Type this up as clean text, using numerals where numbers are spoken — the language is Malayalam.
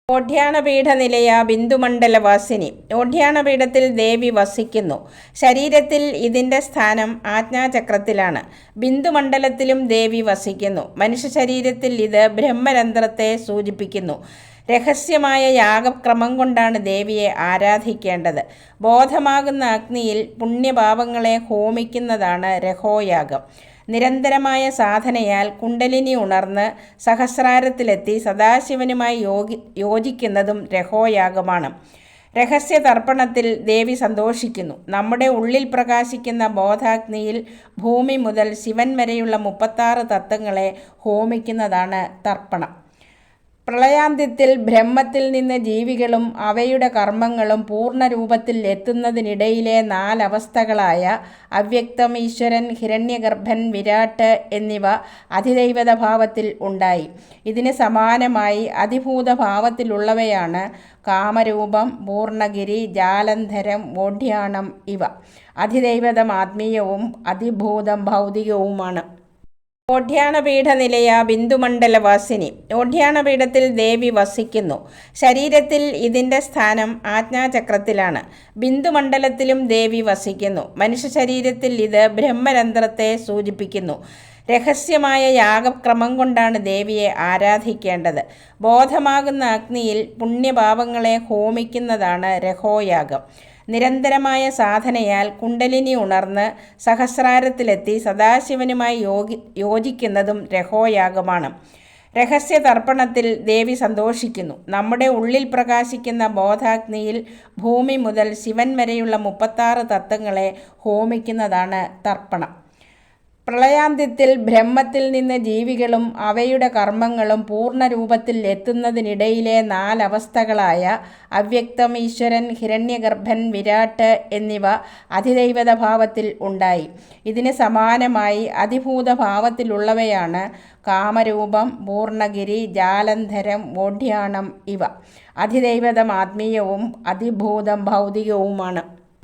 ഓഢ്യാണപീഠനിലയ ബിന്ദുമണ്ഡലവാസിനി. ഓഢ്യാണപീഠത്തിൽ ദേവി വസിക്കുന്നു. ശരീരത്തിൽ ഇതിൻ്റെ സ്ഥാനം ആജ്ഞാചക്രത്തിലാണ്. ബിന്ദുമണ്ഡലത്തിലും ദേവി വസിക്കുന്നു. മനുഷ്യ ശരീരത്തിൽ ഇത് ബ്രഹ്മരന്ധ്രത്തെ സൂചിപ്പിക്കുന്നു. രഹസ്യമായ യാഗക്രമം കൊണ്ടാണ് ദേവിയെ ആരാധിക്കേണ്ടത്. ബോധമാകുന്ന അഗ്നിയിൽ പുണ്യപാപങ്ങളെ ഹോമിക്കുന്നതാണ് രഹോയാഗം. നിരന്തരമായ സാധനയാൽ കുണ്ടലിനി ഉണർന്ന് സഹസ്രാരത്തിലെത്തി സദാശിവനുമായി യോജിക്കുന്നതും രഹോയാഗമാണ്. രഹസ്യ തർപ്പണത്തിൽ ദേവി സന്തോഷിക്കുന്നു. നമ്മുടെ ഉള്ളിൽ പ്രകാശിക്കുന്ന ബോധാഗ്നിയിൽ ഭൂമി മുതൽ ശിവൻ വരെയുള്ള 36 തത്വങ്ങളെ ഹോമിക്കുന്നതാണ് തർപ്പണം. പ്രളയാന്ത്യത്തിൽ ബ്രഹ്മത്തിൽ നിന്ന് ജീവികളും അവയുടെ കർമ്മങ്ങളും പൂർണ്ണരൂപത്തിൽ എത്തുന്നതിനിടയിലെ 4 അവസ്ഥകളായ അവ്യക്തം, ഈശ്വരൻ, ഹിരണ്യഗർഭൻ, വിരാട്ട് എന്നിവ അധിദൈവത ഭാവത്തിൽ ഉണ്ടായി. ഇതിന് സമാനമായി അധിഭൂതഭാവത്തിലുള്ളവയാണ് കാമരൂപം, പൂർണ്ണഗിരി, ജാലന്ധരം, ഓഢ്യാണം ഇവ. അധിദൈവതം ആത്മീയവും അധിഭൂതം ഭൗതികവുമാണ്. ഓഢ്യാണപീഠനിലയ ബിന്ദുമണ്ഡലവാസിനി. ഓഢ്യാണപീഠത്തിൽ ദേവി വസിക്കുന്നു. ശരീരത്തിൽ ഇതിൻ്റെ സ്ഥാനം ആജ്ഞാചക്രത്തിലാണ്. ബിന്ദുമണ്ഡലത്തിലും ദേവി വസിക്കുന്നു. മനുഷ്യ ശരീരത്തിൽ ഇത് ബ്രഹ്മരന്ധ്രത്തെ സൂചിപ്പിക്കുന്നു. രഹസ്യമായ യാഗക്രമം കൊണ്ടാണ് ദേവിയെ ആരാധിക്കേണ്ടത്. ബോധമാകുന്ന അഗ്നിയിൽ പുണ്യപാപങ്ങളെ ഹോമിക്കുന്നതാണ് രഹോയാഗം. നിരന്തരമായ സാധനയാൽ കുണ്ടലിനി ഉണർന്ന് സഹസ്രാരത്തിലെത്തി സദാശിവനുമായി യോജിക്കുന്നതും രഹോയാഗമാണ്. രഹസ്യ തർപ്പണത്തിൽ ദേവി സന്തോഷിക്കുന്നു. നമ്മുടെ ഉള്ളിൽ പ്രകാശിക്കുന്ന ബോധാഗ്നിയിൽ ഭൂമി മുതൽ ശിവൻ വരെയുള്ള 36 തത്വങ്ങളെ ഹോമിക്കുന്നതാണ് തർപ്പണം. പ്രളയാന്ത്യത്തിൽ ബ്രഹ്മത്തിൽ നിന്ന് ജീവികളും അവയുടെ കർമ്മങ്ങളും പൂർണ്ണരൂപത്തിൽ എത്തുന്നതിനിടയിലെ 4 അവസ്ഥകളായ അവ്യക്തം, ഈശ്വരൻ, ഹിരണ്യഗർഭൻ, വിരാട്ട് എന്നിവ അധിദൈവത ഭാവത്തിൽ ഉണ്ടായി. ഇതിന് സമാനമായി അധിഭൂതഭാവത്തിലുള്ളവയാണ് കാമരൂപം, പൂർണ്ണഗിരി, ജാലന്ധരം, ഓഢ്യാണം ഇവ. അധിദൈവതം ആത്മീയവും അധിഭൂതം ഭൗതികവുമാണ്.